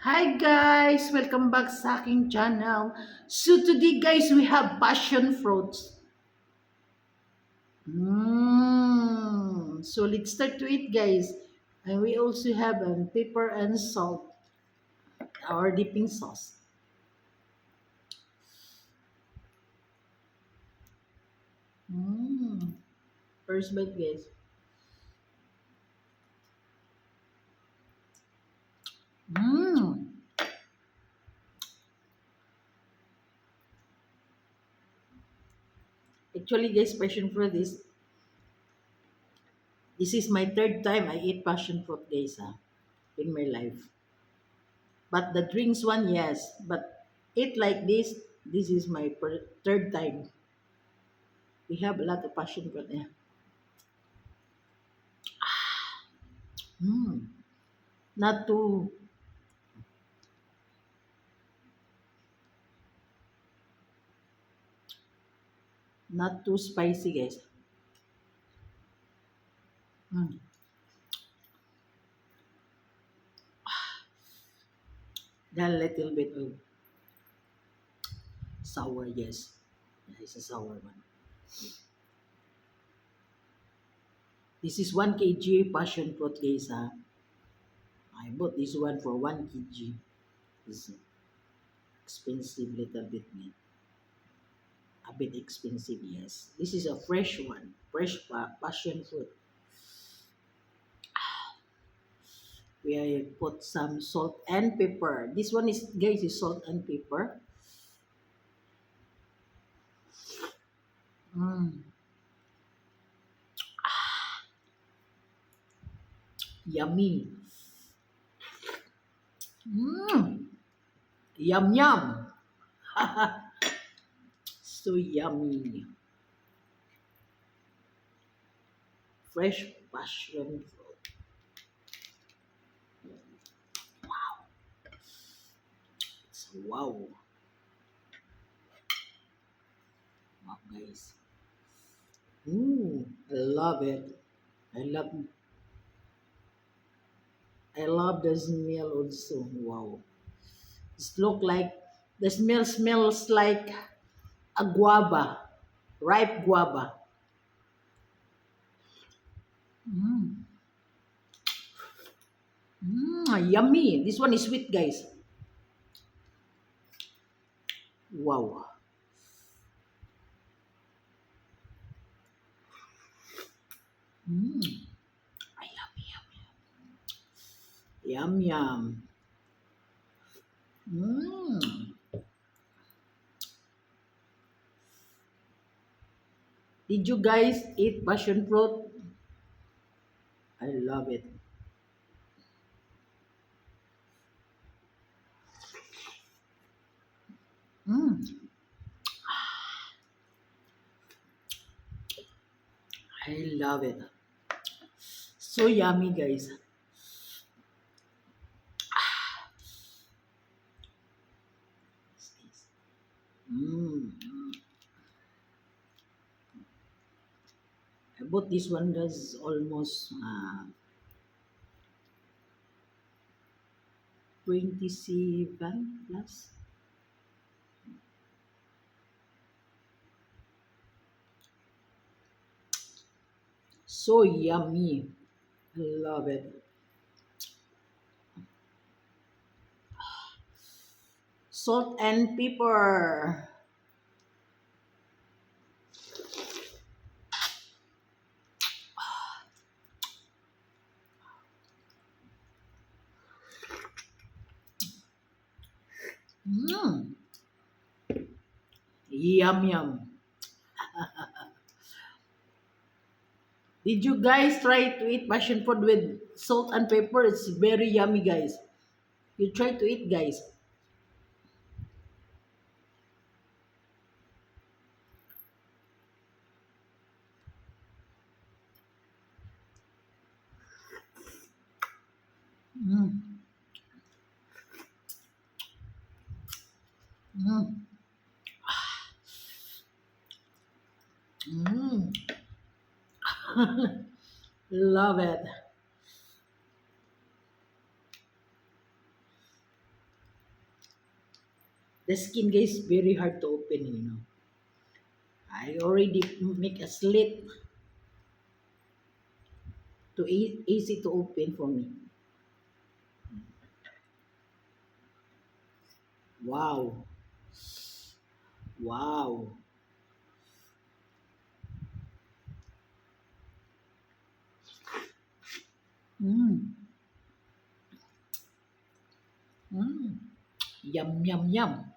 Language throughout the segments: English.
Hi guys! Welcome back sa aking channel. So today guys, we have passion fruits. So let's start to eat guys. And we also have pepper and salt, our dipping sauce. Mmm. First bite guys. Mmm. Actually guys, passion fruit is, this is my third time I eat passion fruit guys in my life. But the drinks one, yes. But eat like this is my third time. We have a lot of passion fruit there. Mm. Not too not too spicy, guys. Mm. Then a little bit of sour, yes. Yeah, it's a sour one. This is 1 kg passion fruit, guys. I bought this one for 1 kg. It's expensive little bit, man. A bit expensive, yes. This is a fresh one, fresh passion fruit. We put some salt and pepper. This one is, guys, is salt and pepper. Mm. Yummy. Mm. Yum yum. So yummy. Fresh passion fruit. It's wow. Wow, guys. I love it. I love I love the smell also. Wow. It look like the smell smells like a guava, ripe guava. Mm. Yummy. This one is sweet, guys. Wow. Mm. Yum yum. Mm. Did you guys eat passion fruit? I love it. Mm. I love it. So yummy, guys. Mm. I bought this one does almost 27 plus. So yummy. I love it. Salt and pepper. Mm. Yum yum. Did you guys try to eat passion fruit with salt and pepper? It's very yummy, guys. You try to eat, guys. Mm. Mm. Mm. Love it. The skin guys very hard to open. I already make a slit to easy to open for me. Wow. Wow. Mm. Mm. Yum yum yum.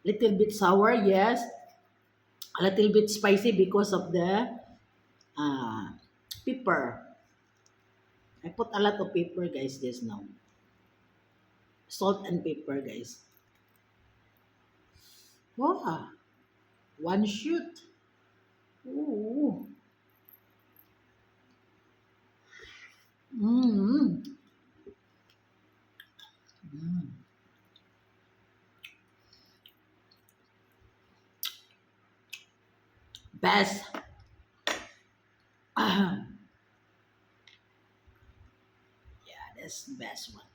Little bit sour, yes. A little bit spicy because of the uh, pepper. I put a lot of pepper, guys, just now. Salt and pepper, guys. Wow. One shoot. Ooh. Mm. Mm. Best. Yeah, that's the best one.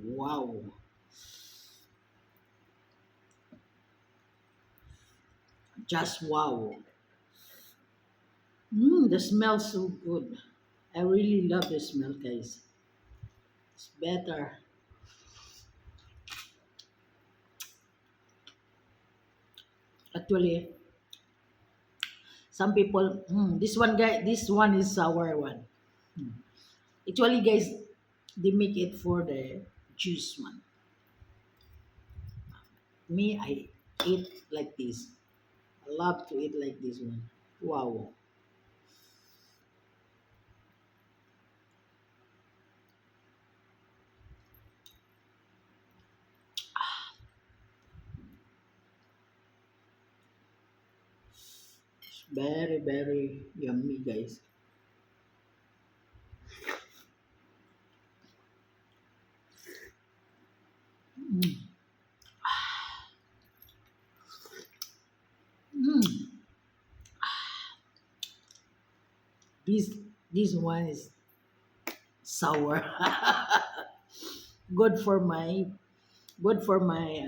Wow. Just wow. The smell so good. I really love the smell, guys. It's better. Actually, some people, this one is sour one. Actually, guys, they make it for the juice one. Me, I eat like this. I love to eat like this one. Wow. It's very, very yummy, guys. Mm. Mm. This, this one is sour. good for my, good for my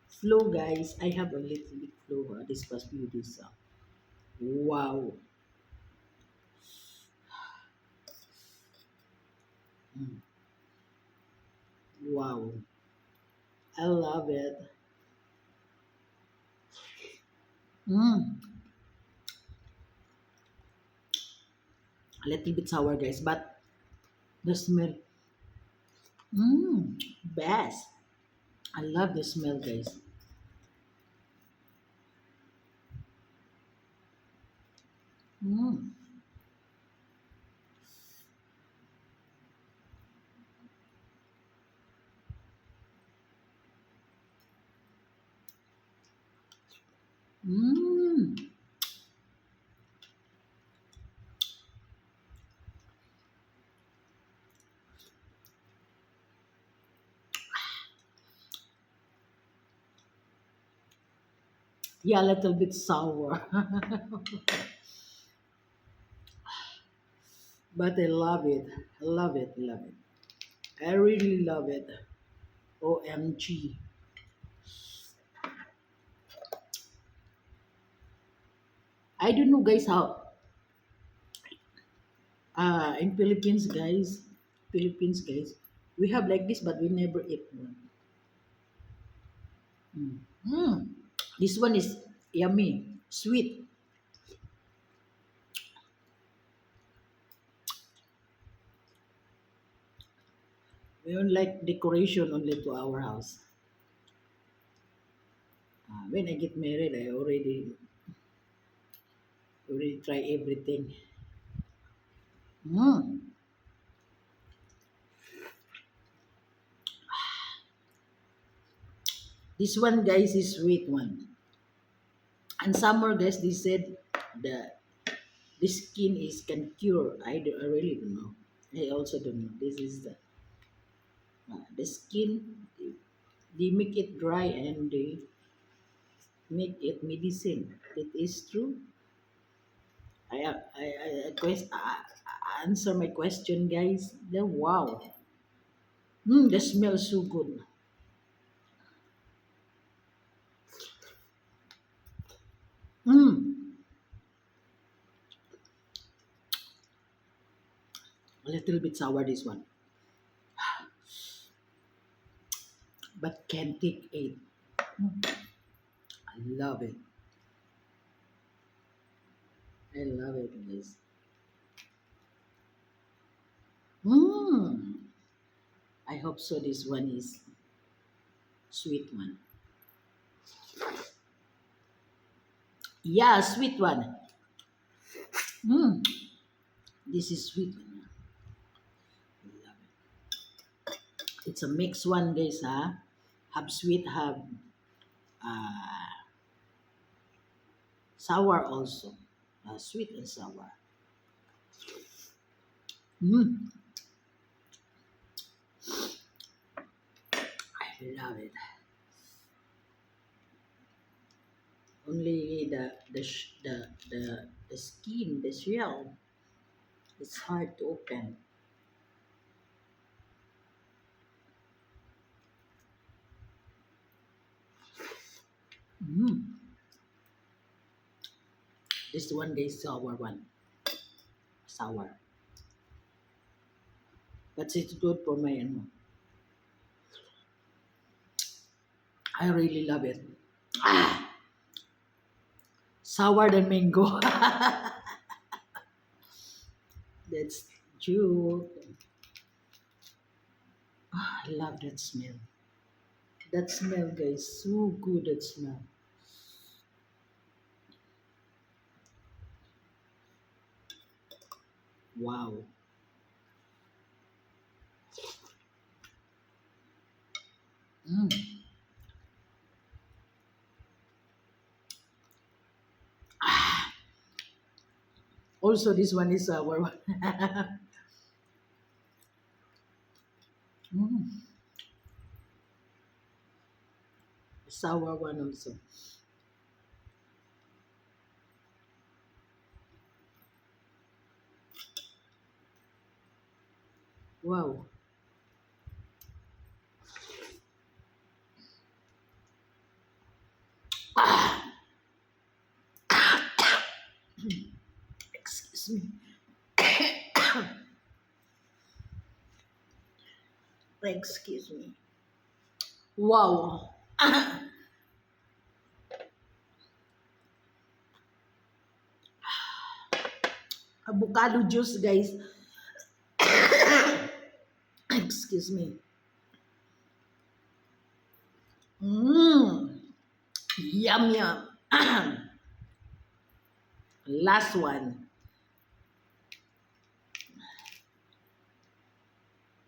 flu, guys. I have a little bit flu this past few days. Wow. Mm. Wow. I love it. Mm. A little bit sour, guys, but the smell, best. I love the smell, guys. Mm. Mm. Yeah, a little bit sour, but I love it. I love it. Love it. I really love it. OMG. I don't know, guys, how in Philippines, guys, we have like this, but we never eat one. Mm. Mm. This one is yummy, sweet. We don't like decoration only to our house. When I get married, I already try everything. Mm. This one, guys, is sweet one. And summer, guys, they said the the skin is can cure. I really don't know. I also don't know. This is the skin. They make it dry and they make it medicine. It is true. I answer my question, guys. The wow. The smell so good. Mm, a little bit sour this one, but can take it. I love it. I love it, guys. Mm. I hope so. This one is sweet one. Yeah, sweet one. Mm. This is sweet one. I love it. It's a mixed one, guys. Have sweet, have uh, sour also. Sweet and sour. Mm. I love it. Only the skin, the shell, it's hard to open. Mm. This one, guys, sour one. Sour. But it's good for my ano. I really love it. Ah, sour than mango. That's true. I love that smell. That smell, guys, so good. That smell. Wow. Mm. Also, this one is sour one. Mm. Sour one also. Wow. Excuse me. Excuse me. Wow. Avocado juice, guys. Excuse me. Mmm. Yum yum. Last one.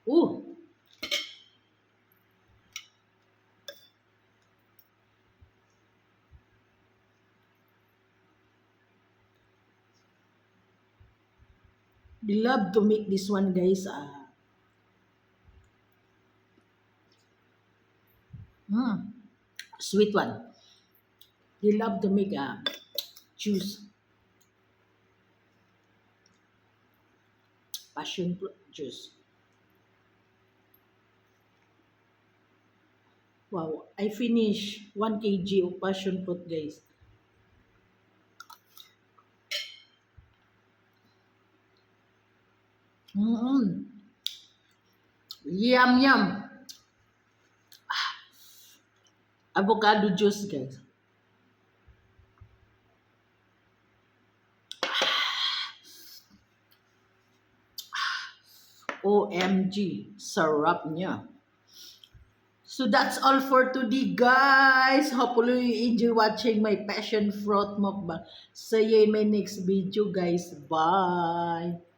Ooh. We love to make this one, guys. Mm, sweet one. They love to make juice, passion fruit juice. Wow, I finish 1 kg of passion fruit, guys. Mm, yum yum. Avocado juice, guys. OMG, sarap niya. So that's all for today, guys. Hopefully you enjoy watching my passion fruit mukbang. See you in my next video, guys. Bye.